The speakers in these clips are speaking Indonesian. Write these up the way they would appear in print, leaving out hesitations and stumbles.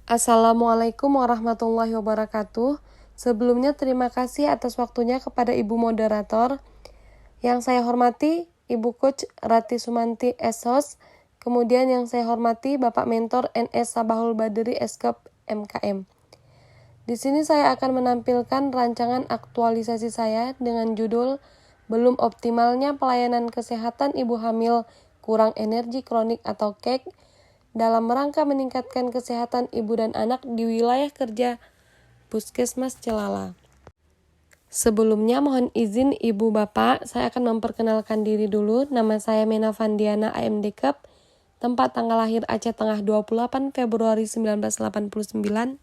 Assalamualaikum warahmatullahi wabarakatuh. Sebelumnya terima kasih atas waktunya kepada Ibu Moderator. Yang saya hormati Ibu Coach Rati Sumanti Esos. Kemudian yang saya hormati Bapak Mentor NS Sabahul Badri Eskep MKM. Di sini saya akan menampilkan rancangan aktualisasi saya dengan judul Belum Optimalnya Pelayanan Kesehatan Ibu Hamil Kurang Energi Kronik atau KEK dalam rangka meningkatkan kesehatan ibu dan anak di wilayah kerja Puskesmas Celala. Sebelumnya mohon izin Ibu Bapak, saya akan memperkenalkan diri dulu. Nama saya Mena Vandiana AMD Kep, tempat tanggal lahir Aceh Tengah 28 Februari 1989.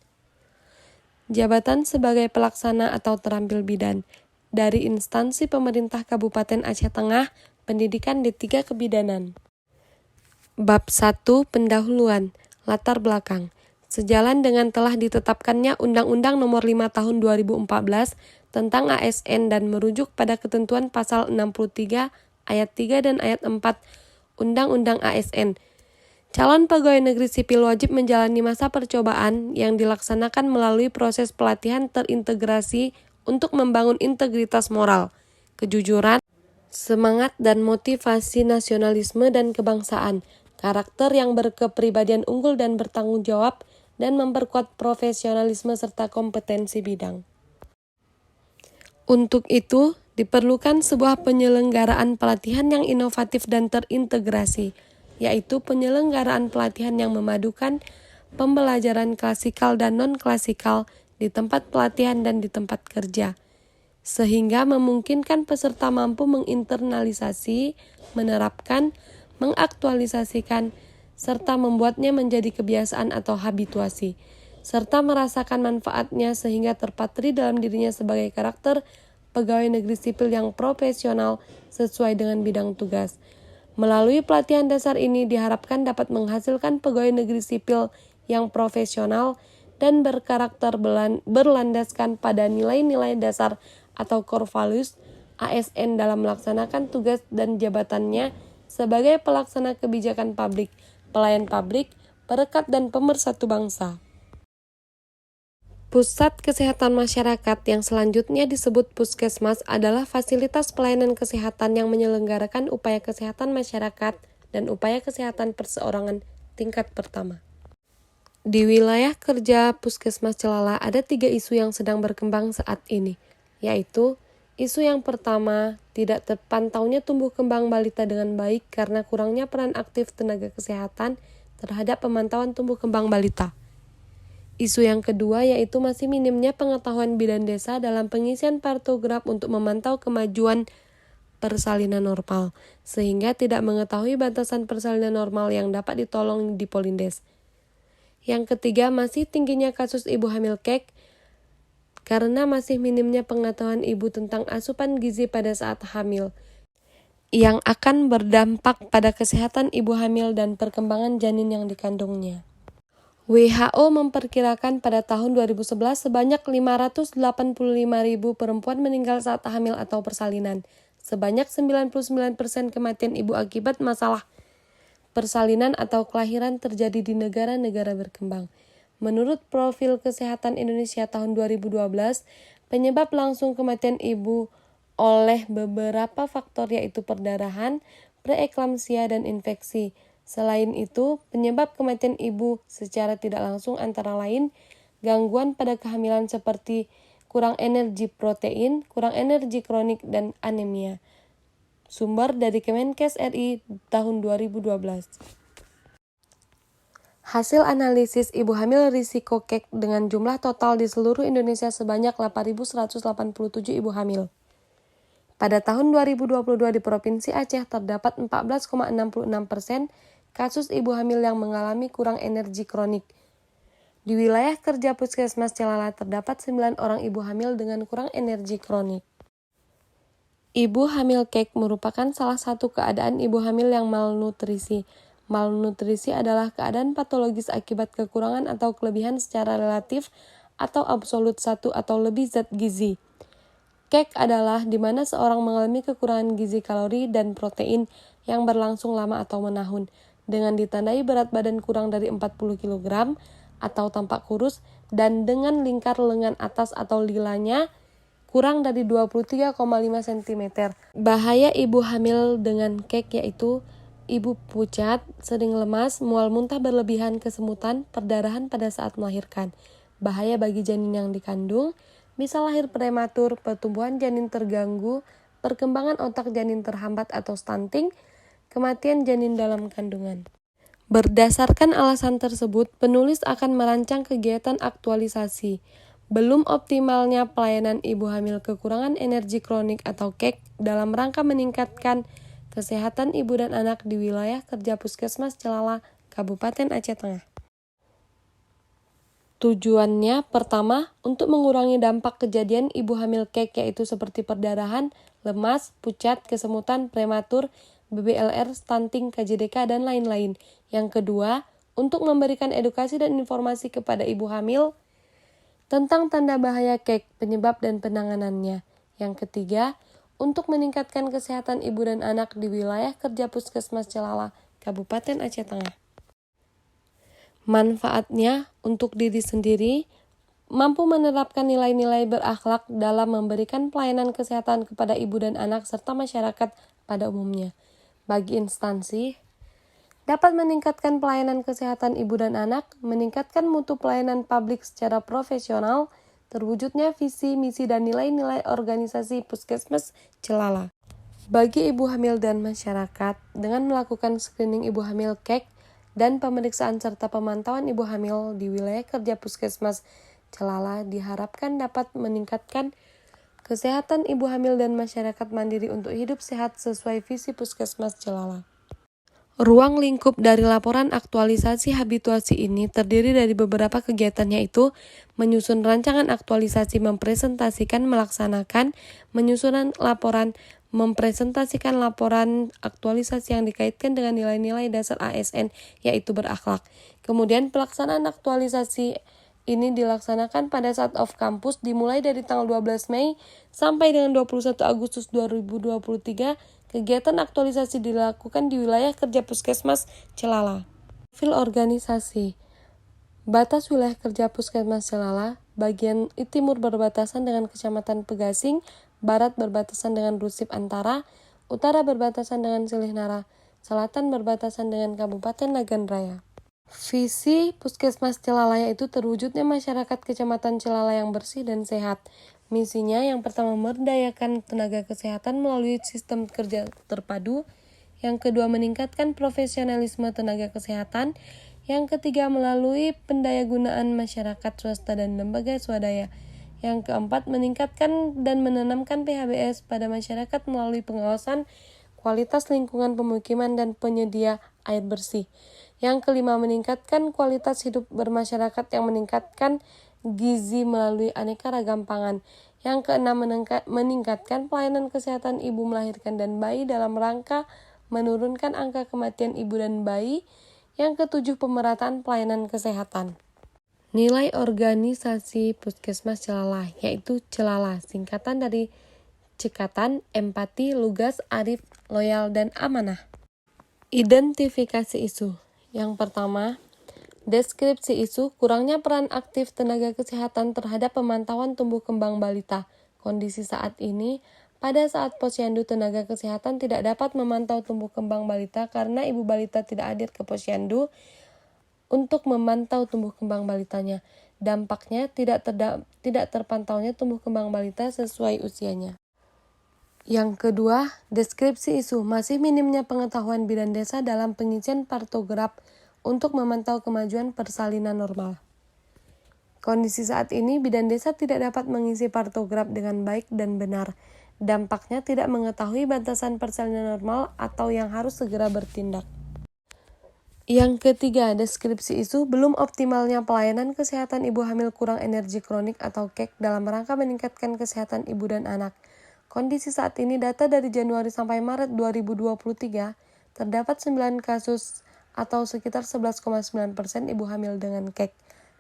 Jabatan sebagai pelaksana atau terampil bidan dari instansi pemerintah Kabupaten Aceh Tengah, pendidikan D3 Kebidanan. Bab 1 Pendahuluan, Latar Belakang. Sejalan dengan telah ditetapkannya Undang-Undang Nomor 5 Tahun 2014 tentang ASN dan merujuk pada ketentuan Pasal 63 Ayat 3 dan Ayat 4 Undang-Undang ASN. Calon pegawai negeri sipil wajib menjalani masa percobaan yang dilaksanakan melalui proses pelatihan terintegrasi untuk membangun integritas moral, kejujuran, semangat dan motivasi nasionalisme dan kebangsaan, karakter yang berkepribadian unggul dan bertanggung jawab, dan memperkuat profesionalisme serta kompetensi bidang. Untuk itu, diperlukan sebuah penyelenggaraan pelatihan yang inovatif dan terintegrasi, yaitu penyelenggaraan pelatihan yang memadukan pembelajaran klasikal dan non-klasikal di tempat pelatihan dan di tempat kerja, sehingga memungkinkan peserta mampu menginternalisasi, menerapkan, mengaktualisasikan, serta membuatnya menjadi kebiasaan atau habituasi, serta merasakan manfaatnya sehingga terpatri dalam dirinya sebagai karakter pegawai negeri sipil yang profesional sesuai dengan bidang tugas. Melalui pelatihan dasar ini diharapkan dapat menghasilkan pegawai negeri sipil yang profesional dan berkarakter berlandaskan pada nilai-nilai dasar atau core values ASN dalam melaksanakan tugas dan jabatannya sebagai pelaksana kebijakan publik, pelayan publik, perekat dan pemersatu bangsa. Pusat Kesehatan Masyarakat yang selanjutnya disebut Puskesmas adalah fasilitas pelayanan kesehatan yang menyelenggarakan upaya kesehatan masyarakat dan upaya kesehatan perseorangan tingkat pertama. Di wilayah kerja Puskesmas Celala ada 3 isu yang sedang berkembang saat ini, yaitu isu yang pertama, tidak terpantaunya tumbuh kembang balita dengan baik karena kurangnya peran aktif tenaga kesehatan terhadap pemantauan tumbuh kembang balita. Isu yang kedua yaitu masih minimnya pengetahuan bidan desa dalam pengisian partograf untuk memantau kemajuan persalinan normal, sehingga tidak mengetahui batasan persalinan normal yang dapat ditolong di Polindes. Yang ketiga, masih tingginya kasus ibu hamil KEK karena masih minimnya pengetahuan ibu tentang asupan gizi pada saat hamil, yang akan berdampak pada kesehatan ibu hamil dan perkembangan janin yang dikandungnya. WHO memperkirakan pada tahun 2011 sebanyak 585.000 perempuan meninggal saat hamil atau persalinan. Sebanyak 99% kematian ibu akibat masalah persalinan atau kelahiran terjadi di negara-negara berkembang. Menurut Profil Kesehatan Indonesia tahun 2012, penyebab langsung kematian ibu oleh beberapa faktor yaitu perdarahan, preeklamsia, dan infeksi. Selain itu, penyebab kematian ibu secara tidak langsung antara lain gangguan pada kehamilan seperti kurang energi protein, kurang energi kronik, dan anemia. Sumber dari Kemenkes RI tahun 2012. Hasil analisis ibu hamil risiko KEK dengan jumlah total di seluruh Indonesia sebanyak 8.187 ibu hamil. Pada tahun 2022 di Provinsi Aceh terdapat 14,66% kasus ibu hamil yang mengalami kurang energi kronik. Di wilayah kerja Puskesmas Celala terdapat 9 orang ibu hamil dengan kurang energi kronik. Ibu hamil KEK merupakan salah satu keadaan ibu hamil yang malnutrisi. Malnutrisi adalah keadaan patologis akibat kekurangan atau kelebihan secara relatif atau absolut satu atau lebih zat gizi. KEK adalah di mana seorang mengalami kekurangan gizi kalori dan protein yang berlangsung lama atau menahun, dengan ditandai berat badan kurang dari 40 kg atau tampak kurus dan dengan lingkar lengan atas atau lilanya kurang dari 23,5 cm. Bahaya ibu hamil dengan kek yaitu ibu pucat, sering lemas, mual muntah berlebihan, kesemutan, perdarahan pada saat melahirkan. Bahaya bagi janin yang dikandung, bisa lahir prematur, pertumbuhan janin terganggu, perkembangan otak janin terhambat atau stunting, kematian janin dalam kandungan. Berdasarkan alasan tersebut, penulis akan merancang kegiatan aktualisasi. Belum optimalnya pelayanan ibu hamil kekurangan energi kronik atau KEK dalam rangka meningkatkan kesehatan ibu dan anak di wilayah kerja Puskesmas Celala, Kabupaten Aceh Tengah. Tujuannya pertama, untuk mengurangi dampak kejadian ibu hamil KEK yaitu seperti perdarahan, lemas, pucat, kesemutan, prematur, BBLR, stunting, KJDK, dan lain-lain. Yang kedua, untuk memberikan edukasi dan informasi kepada ibu hamil tentang tanda bahaya KEK, penyebab dan penanganannya. Yang ketiga, untuk meningkatkan kesehatan ibu dan anak di wilayah kerja Puskesmas Celala, Kabupaten Aceh Tengah. Manfaatnya untuk diri sendiri, mampu menerapkan nilai-nilai berakhlak dalam memberikan pelayanan kesehatan kepada ibu dan anak serta masyarakat pada umumnya. Bagi instansi, dapat meningkatkan pelayanan kesehatan ibu dan anak, meningkatkan mutu pelayanan publik secara profesional, terwujudnya visi, misi, dan nilai-nilai organisasi Puskesmas Celala. Bagi ibu hamil dan masyarakat, dengan melakukan screening ibu hamil KEK dan pemeriksaan serta pemantauan ibu hamil di wilayah kerja Puskesmas Celala diharapkan dapat meningkatkan kesehatan ibu hamil dan masyarakat mandiri untuk hidup sehat sesuai visi Puskesmas Celala. Ruang lingkup dari laporan aktualisasi habituasi ini terdiri dari beberapa kegiatan yaitu menyusun rancangan aktualisasi, mempresentasikan, melaksanakan, menyusun laporan, mempresentasikan laporan aktualisasi yang dikaitkan dengan nilai-nilai dasar ASN yaitu berakhlak. Kemudian pelaksanaan aktualisasi ini dilaksanakan pada saat off campus dimulai dari tanggal 12 Mei sampai dengan 21 Agustus 2023. Kegiatan aktualisasi dilakukan di wilayah kerja Puskesmas Celala. Profil organisasi. Batas wilayah kerja Puskesmas Celala, bagian timur berbatasan dengan Kecamatan Pegasing, barat berbatasan dengan Rusip Antara, utara berbatasan dengan Silih-Nara, selatan berbatasan dengan Kabupaten Nagan Raya. Visi Puskesmas Celala yaitu terwujudnya masyarakat Kecamatan Celala yang bersih dan sehat. Misinya yang pertama memberdayakan tenaga kesehatan melalui sistem kerja terpadu, yang kedua meningkatkan profesionalisme tenaga kesehatan, yang ketiga melalui pendayagunaan masyarakat swasta dan lembaga swadaya, yang keempat meningkatkan dan menanamkan PHBS pada masyarakat melalui pengawasan kualitas lingkungan pemukiman dan penyedia air bersih. Yang kelima meningkatkan kualitas hidup bermasyarakat yang meningkatkan gizi melalui aneka ragam pangan. Yang keenam meningkatkan pelayanan kesehatan ibu melahirkan dan bayi dalam rangka menurunkan angka kematian ibu dan bayi. Yang ketujuh pemerataan pelayanan kesehatan. Nilai organisasi Puskesmas Celala yaitu Celala, singkatan dari Cekatan, Empati, Lugas, Arif, Loyal, dan Amanah. Identifikasi isu. Yang pertama, deskripsi isu, kurangnya peran aktif tenaga kesehatan terhadap pemantauan tumbuh kembang balita. Kondisi saat ini, pada saat posyandu tenaga kesehatan tidak dapat memantau tumbuh kembang balita karena ibu balita tidak hadir ke posyandu untuk memantau tumbuh kembang balitanya. Dampaknya tidak terpantaunya tumbuh kembang balita sesuai usianya. Yang kedua, deskripsi isu, masih minimnya pengetahuan bidan desa dalam pengisian partograf untuk memantau kemajuan persalinan normal. Kondisi saat ini, bidan desa tidak dapat mengisi partograf dengan baik dan benar. Dampaknya tidak mengetahui batasan persalinan normal atau yang harus segera bertindak. Yang ketiga, deskripsi isu, belum optimalnya pelayanan kesehatan ibu hamil kurang energi kronik atau KEK dalam rangka meningkatkan kesehatan ibu dan anak. Kondisi saat ini, data dari Januari sampai Maret 2023, terdapat 9 kasus atau sekitar 11,9% ibu hamil dengan KEK.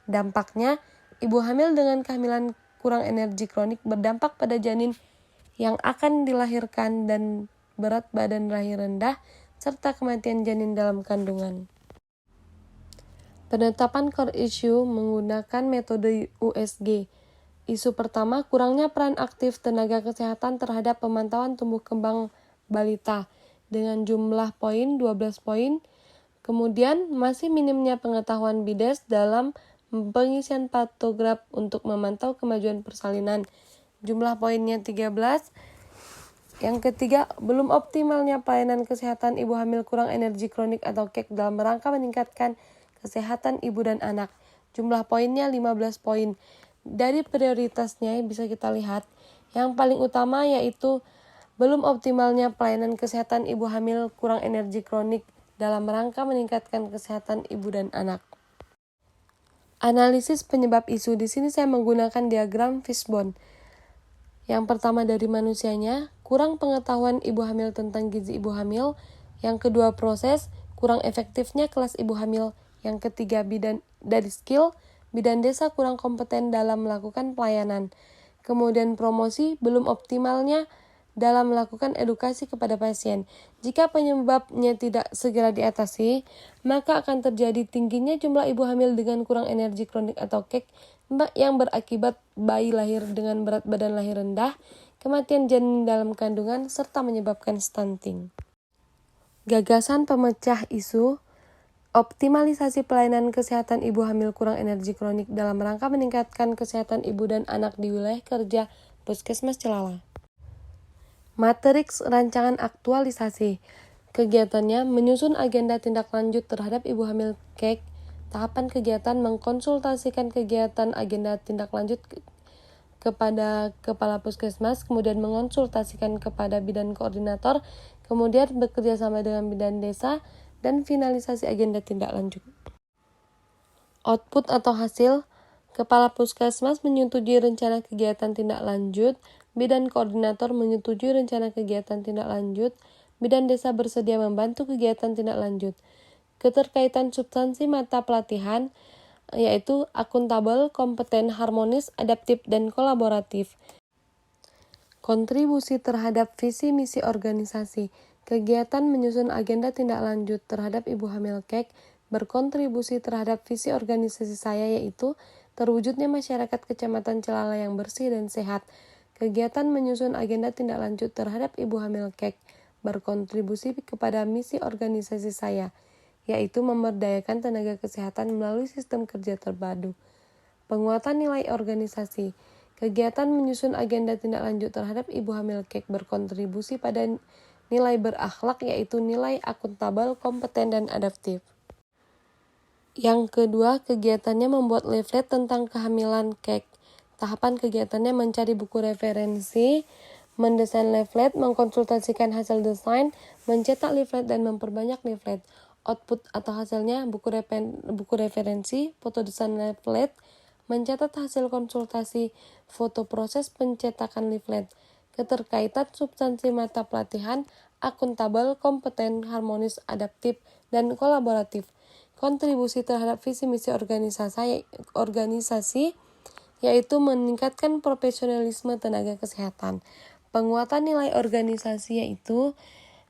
Dampaknya, ibu hamil dengan kehamilan kurang energi kronik berdampak pada janin yang akan dilahirkan dan berat badan lahir rendah, serta kematian janin dalam kandungan. Penetapan core issue menggunakan metode USG. Isu pertama, kurangnya peran aktif tenaga kesehatan terhadap pemantauan tumbuh kembang balita dengan jumlah poin 12 poin. Kemudian, masih minimnya pengetahuan BIDES dalam pengisian patograf untuk memantau kemajuan persalinan. Jumlah poinnya 13. Yang ketiga, belum optimalnya pelayanan kesehatan ibu hamil kurang energi kronik atau KEK dalam rangka meningkatkan kesehatan ibu dan anak. Jumlah poinnya 15 poin. Dari prioritasnya bisa kita lihat, yang paling utama yaitu belum optimalnya pelayanan kesehatan ibu hamil kurang energi kronik dalam rangka meningkatkan kesehatan ibu dan anak. Analisis penyebab isu. Di sini saya menggunakan diagram fishbone. Yang pertama dari manusianya, kurang pengetahuan ibu hamil tentang gizi ibu hamil. Yang kedua proses, kurang efektifnya kelas ibu hamil. Yang ketiga dari skill, bidan desa kurang kompeten dalam melakukan pelayanan. Kemudian promosi, belum optimalnya dalam melakukan edukasi kepada pasien. Jika penyebabnya tidak segera diatasi, maka akan terjadi tingginya jumlah ibu hamil dengan kurang energi kronik atau KEK yang berakibat bayi lahir dengan berat badan lahir rendah, kematian janin dalam kandungan, serta menyebabkan stunting. Gagasan pemecah isu, optimalisasi pelayanan kesehatan ibu hamil kurang energi kronik dalam rangka meningkatkan kesehatan ibu dan anak di wilayah kerja Puskesmas Celala. Matriks rancangan aktualisasi. Kegiatannya menyusun agenda tindak lanjut terhadap ibu hamil KEK. Tahapan kegiatan mengkonsultasikan kegiatan agenda tindak lanjut kepada kepala puskesmas, kemudian mengonsultasikan kepada bidan koordinator, kemudian bekerja sama dengan bidan desa, dan finalisasi agenda tindak lanjut. Output atau hasil, kepala puskesmas menyetujui rencana kegiatan tindak lanjut, bidan koordinator menyetujui rencana kegiatan tindak lanjut, bidan desa bersedia membantu kegiatan tindak lanjut. Keterkaitan substansi mata pelatihan, yaitu akuntabel, kompeten, harmonis, adaptif, dan kolaboratif. Kontribusi terhadap visi misi organisasi. Kegiatan menyusun agenda tindak lanjut terhadap ibu hamil KEK berkontribusi terhadap visi organisasi saya, yaitu terwujudnya masyarakat Kecamatan Celala yang bersih dan sehat. Kegiatan menyusun agenda tindak lanjut terhadap ibu hamil KEK berkontribusi kepada misi organisasi saya, yaitu memberdayakan tenaga kesehatan melalui sistem kerja terpadu. Penguatan nilai organisasi. Kegiatan menyusun agenda tindak lanjut terhadap ibu hamil KEK berkontribusi pada nilai berakhlak, yaitu nilai akuntabel, kompeten, dan adaptif. Yang kedua, kegiatannya membuat leaflet tentang kehamilan KEK. Tahapan kegiatannya mencari buku referensi, mendesain leaflet, mengkonsultasikan hasil desain, mencetak leaflet, dan memperbanyak leaflet. Output atau hasilnya buku referensi, foto desain leaflet, mencatat hasil konsultasi, foto proses pencetakan leaflet. Keterkaitan substansi mata pelatihan, akuntabel, kompeten, harmonis, adaptif, dan kolaboratif. Kontribusi terhadap visi misi organisasi, yaitu meningkatkan profesionalisme tenaga kesehatan. Penguatan nilai organisasi yaitu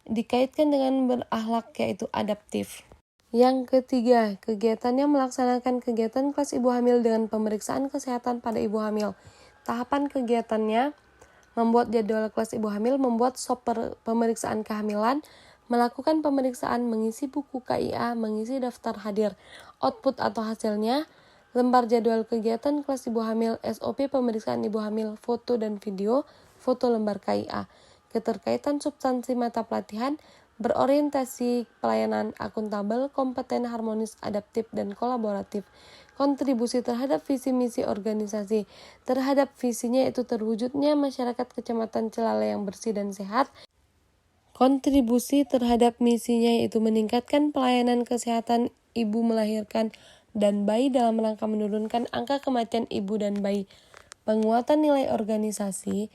dikaitkan dengan berakhlak, yaitu adaptif. Yang ketiga, kegiatannya melaksanakan kegiatan kelas ibu hamil dengan pemeriksaan kesehatan pada ibu hamil. Tahapan kegiatannya membuat jadwal kelas ibu hamil, membuat SOP pemeriksaan kehamilan, melakukan pemeriksaan, mengisi buku KIA, mengisi daftar hadir. Output atau hasilnya, lembar jadwal kegiatan kelas ibu hamil, SOP pemeriksaan ibu hamil, foto dan video, foto lembar KIA. Keterkaitan substansi mata pelatihan, berorientasi pelayanan, akuntabel, kompeten, harmonis, adaptif, dan kolaboratif. Kontribusi terhadap visi misi organisasi. Terhadap visinya yaitu terwujudnya masyarakat Kecamatan Celala yang bersih dan sehat. Kontribusi terhadap misinya yaitu meningkatkan pelayanan kesehatan ibu melahirkan dan bayi dalam rangka menurunkan angka kematian ibu dan bayi. Penguatan nilai organisasi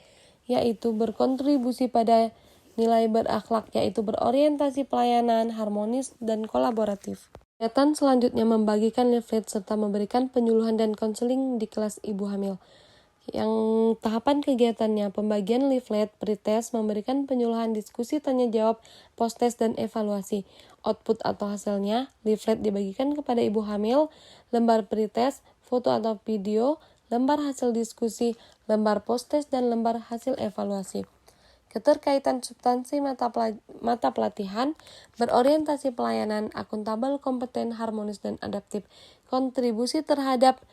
yaitu berkontribusi pada nilai berakhlak, yaitu berorientasi pelayanan, harmonis, dan kolaboratif. Kegiatan selanjutnya membagikan leaflet serta memberikan penyuluhan dan konseling di kelas ibu hamil. Yang tahapan kegiatannya, pembagian leaflet, pretest, memberikan penyuluhan diskusi tanya jawab, post-test, dan evaluasi. Output atau hasilnya, leaflet dibagikan kepada ibu hamil, lembar pretest, foto atau video, lembar hasil diskusi, lembar post-test, dan lembar hasil evaluasi. Keterkaitan substansi mata pelatihan, berorientasi pelayanan, akuntabel, kompeten, harmonis, dan adaptif. Kontribusi terhadap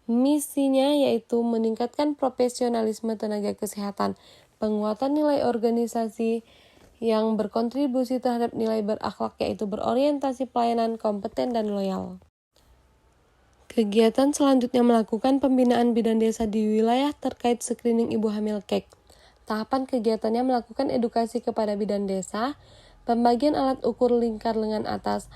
misinya yaitu meningkatkan profesionalisme tenaga kesehatan, penguatan nilai organisasi yang berkontribusi terhadap nilai berakhlak yaitu berorientasi pelayanan, kompeten, dan loyal. Kegiatan selanjutnya melakukan pembinaan bidan desa di wilayah terkait screening ibu hamil KEK. Tahapan kegiatannya melakukan edukasi kepada bidan desa, pembagian alat ukur lingkar lengan atas,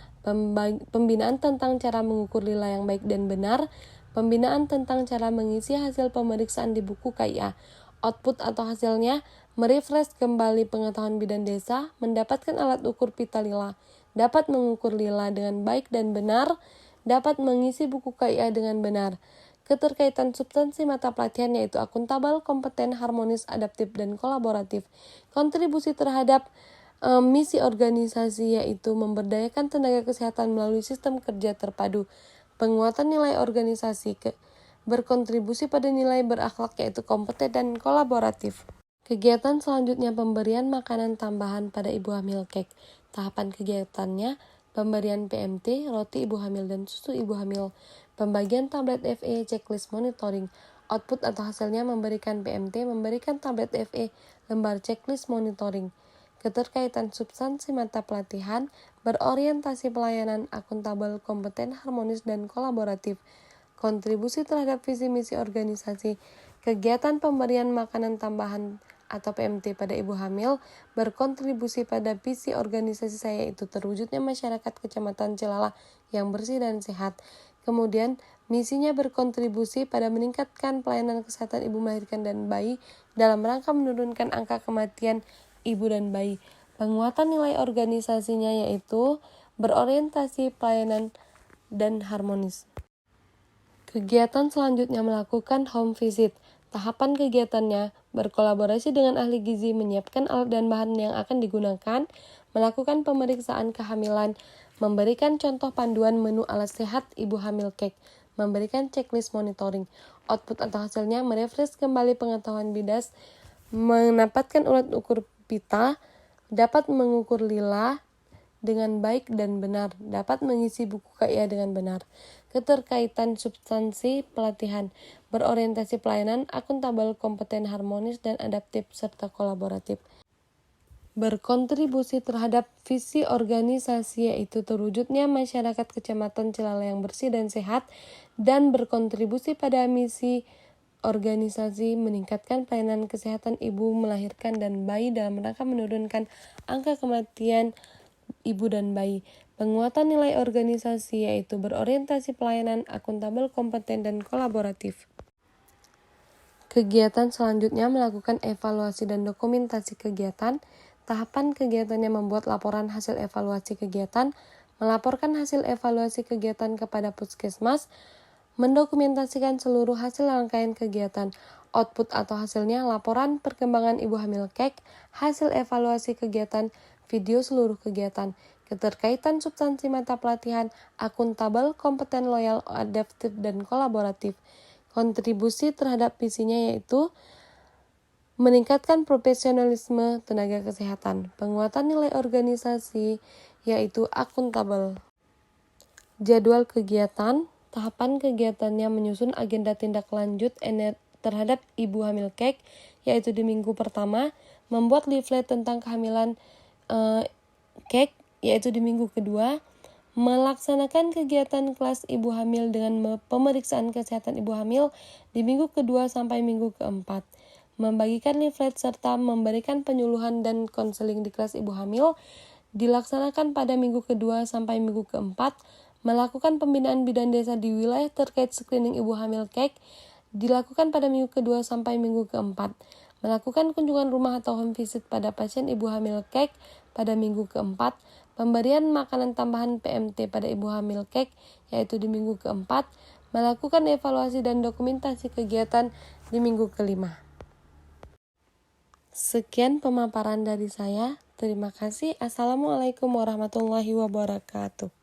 pembinaan tentang cara mengukur lila yang baik dan benar, pembinaan tentang cara mengisi hasil pemeriksaan di buku KIA. Output atau hasilnya, merefresh kembali pengetahuan bidan desa, mendapatkan alat ukur pita lila, dapat mengukur lila dengan baik dan benar, dapat mengisi buku KIA dengan benar. Keterkaitan substansi mata pelatihan yaitu akuntabel, kompeten, harmonis, adaptif, dan kolaboratif. Kontribusi terhadap misi organisasi yaitu memberdayakan tenaga kesehatan melalui sistem kerja terpadu, penguatan nilai organisasi, berkontribusi pada nilai berakhlak yaitu kompeten dan kolaboratif. Kegiatan selanjutnya pemberian makanan tambahan pada ibu hamil KEK. Tahapan kegiatannya pemberian PMT, roti ibu hamil dan susu ibu hamil, pembagian tablet FE, checklist monitoring. Output atau hasilnya memberikan PMT, memberikan tablet FE, lembar checklist monitoring. Keterkaitan substansi mata pelatihan, berorientasi pelayanan, akuntabel, kompeten, harmonis, dan kolaboratif. Kontribusi terhadap visi misi organisasi, kegiatan pemberian makanan tambahan atau PMT pada ibu hamil berkontribusi pada visi organisasi saya yaitu terwujudnya masyarakat Kecamatan Celala yang bersih dan sehat. Kemudian misinya berkontribusi pada meningkatkan pelayanan kesehatan ibu melahirkan dan bayi dalam rangka menurunkan angka kematian ibu dan bayi. Penguatan nilai organisasinya yaitu berorientasi pelayanan dan harmonis. Kegiatan selanjutnya melakukan home visit. Tahapan kegiatannya berkolaborasi dengan ahli gizi, menyiapkan alat dan bahan yang akan digunakan, melakukan pemeriksaan kehamilan, memberikan contoh panduan menu alat sehat ibu hamil KEK, memberikan checklist monitoring. Output atau hasilnya merefresh kembali pengetahuan bidas, mendapatkan ulat ukur pita, dapat mengukur lila dengan baik dan benar, dapat mengisi buku KIA dengan benar. Keterkaitan substansi pelatihan, berorientasi pelayanan, akuntabel, kompeten, harmonis, dan adaptif, serta kolaboratif. Berkontribusi terhadap visi organisasi yaitu terwujudnya masyarakat Kecamatan Celala yang bersih dan sehat, dan berkontribusi pada misi organisasi meningkatkan pelayanan kesehatan ibu melahirkan dan bayi dalam rangka menurunkan angka kematian ibu dan bayi. Penguatan nilai organisasi yaitu berorientasi pelayanan, akuntabel, kompeten, dan kolaboratif. Kegiatan selanjutnya melakukan evaluasi dan dokumentasi kegiatan. Tahapan kegiatannya membuat laporan hasil evaluasi kegiatan, melaporkan hasil evaluasi kegiatan kepada puskesmas, mendokumentasikan seluruh hasil rangkaian kegiatan. Output atau hasilnya laporan perkembangan ibu hamil KEK, hasil evaluasi kegiatan, video seluruh kegiatan. Keterkaitan substansi mata pelatihan, akuntabel, kompeten, loyal, adaptif, dan kolaboratif. Kontribusi terhadap visinya yaitu meningkatkan profesionalisme tenaga kesehatan, penguatan nilai organisasi yaitu akuntabel. Jadwal kegiatan, tahapan kegiatannya menyusun agenda tindak lanjut terhadap ibu hamil KEK yaitu di minggu pertama, membuat leaflet tentang kehamilan KEK yaitu di minggu kedua, melaksanakan kegiatan kelas ibu hamil dengan pemeriksaan kesehatan ibu hamil di minggu kedua sampai minggu keempat, membagikan leaflet serta memberikan penyuluhan dan konseling di kelas ibu hamil dilaksanakan pada minggu kedua sampai minggu keempat, melakukan pembinaan bidan desa di wilayah terkait screening ibu hamil KEK dilakukan pada minggu kedua sampai minggu keempat, melakukan kunjungan rumah atau home visit pada pasien ibu hamil KEK pada minggu keempat, pemberian makanan tambahan PMT pada ibu hamil KEK yaitu di minggu keempat, melakukan evaluasi dan dokumentasi kegiatan di minggu kelima. Sekian pemaparan dari saya. Terima kasih. Assalamualaikum warahmatullahi wabarakatuh.